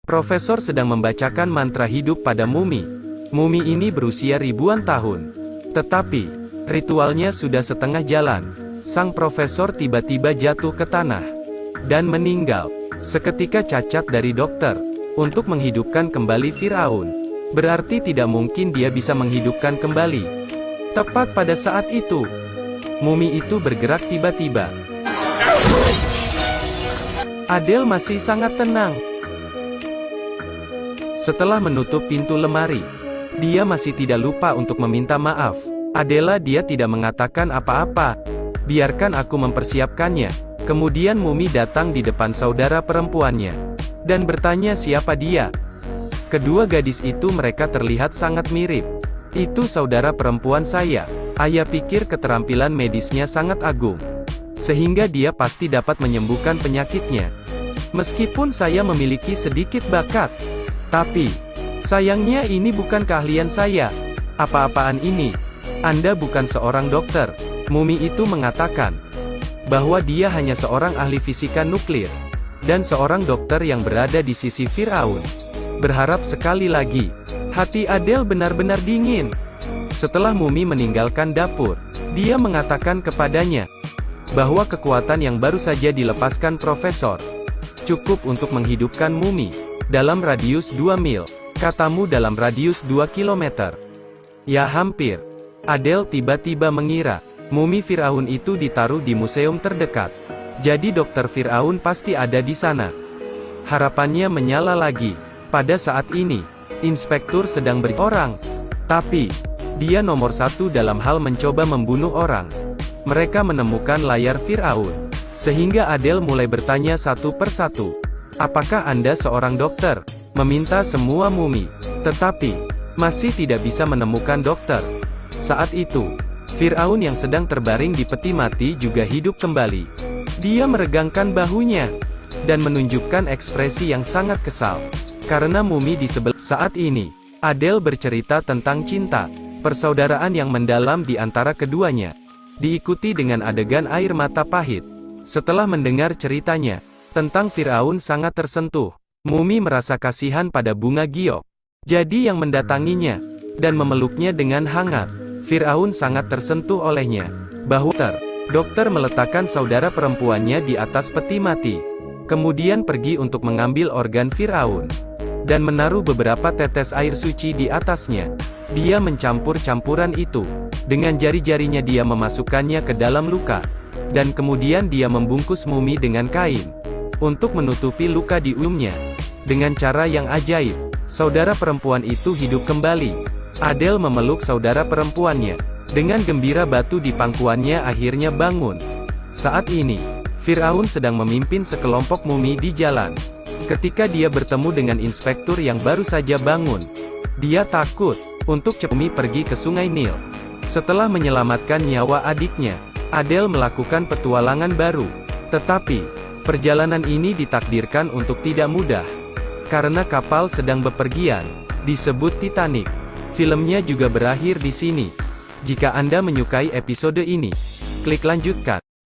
Profesor sedang membacakan mantra hidup pada mumi. Mumi ini berusia ribuan tahun. Tetapi, ritualnya sudah setengah jalan. Sang profesor tiba-tiba jatuh ke tanah dan meninggal. Seketika cacat dari dokter untuk menghidupkan kembali Firaun. Berarti tidak mungkin dia bisa menghidupkan kembali. Tepat pada saat itu, mumi itu bergerak tiba-tiba. Adele masih sangat tenang. Setelah menutup pintu lemari, dia masih tidak lupa untuk meminta maaf. Adela, dia tidak mengatakan apa-apa. Biarkan aku mempersiapkannya. Kemudian mumi datang di depan saudara perempuannya dan bertanya siapa dia. Kedua gadis itu mereka terlihat sangat mirip. Itu saudara perempuan saya. Ayah pikir keterampilan medisnya sangat agung, sehingga dia pasti dapat menyembuhkan penyakitnya. Meskipun saya memiliki sedikit bakat, tapi sayangnya ini bukan keahlian saya. Apa-apaan ini? Anda bukan seorang dokter. Mumi itu mengatakan bahwa dia hanya seorang ahli fisika nuklir dan seorang dokter yang berada di sisi Firaun. Berharap sekali lagi. Hati Adele benar-benar dingin. Setelah mumi meninggalkan dapur, dia mengatakan kepadanya bahwa kekuatan yang baru saja dilepaskan profesor cukup untuk menghidupkan mumi dalam radius 2 mil. Katamu dalam radius 2 kilometer. Ya hampir. Adele tiba-tiba mengira mumi Firaun itu ditaruh di museum terdekat. Jadi dokter Firaun pasti ada di sana. Harapannya menyala lagi. Pada saat ini, inspektur sedang berorang. Tapi, dia nomor satu dalam hal mencoba membunuh orang. Mereka menemukan layar Firaun. Sehingga Adele mulai bertanya satu persatu. Apakah Anda seorang dokter? Meminta semua mumi. Tetapi, masih tidak bisa menemukan dokter. Saat itu, Firaun yang sedang terbaring di peti mati juga hidup kembali. Dia meregangkan bahunya dan menunjukkan ekspresi yang sangat kesal karena mumi di sebelah. Saat ini, Adele bercerita tentang cinta, persaudaraan yang mendalam di antara keduanya, diikuti dengan adegan air mata pahit. Setelah mendengar ceritanya tentang Firaun sangat tersentuh, mumi merasa kasihan pada bunga giok. Jadi yang mendatanginya dan memeluknya dengan hangat. Firaun sangat tersentuh olehnya. Dokter meletakkan saudara perempuannya di atas peti mati. Kemudian pergi untuk mengambil organ Firaun dan menaruh beberapa tetes air suci di atasnya. Dia mencampur campuran itu. Dengan jari-jarinya dia memasukkannya ke dalam luka. Dan kemudian dia membungkus mumi dengan kain untuk menutupi luka di umnya. Dengan cara yang ajaib, saudara perempuan itu hidup kembali. Adele memeluk saudara perempuannya. Dengan gembira batu di pangkuannya akhirnya bangun. Saat ini, Firaun sedang memimpin sekelompok mumi di jalan. Ketika dia bertemu dengan inspektur yang baru saja bangun, dia takut untuk cepat pergi ke Sungai Nil. Setelah menyelamatkan nyawa adiknya, Adele melakukan petualangan baru. Tetapi, perjalanan ini ditakdirkan untuk tidak mudah. Karena kapal sedang bepergian, disebut Titanic. Filmnya juga berakhir di sini. Jika Anda menyukai episode ini, klik lanjutkan.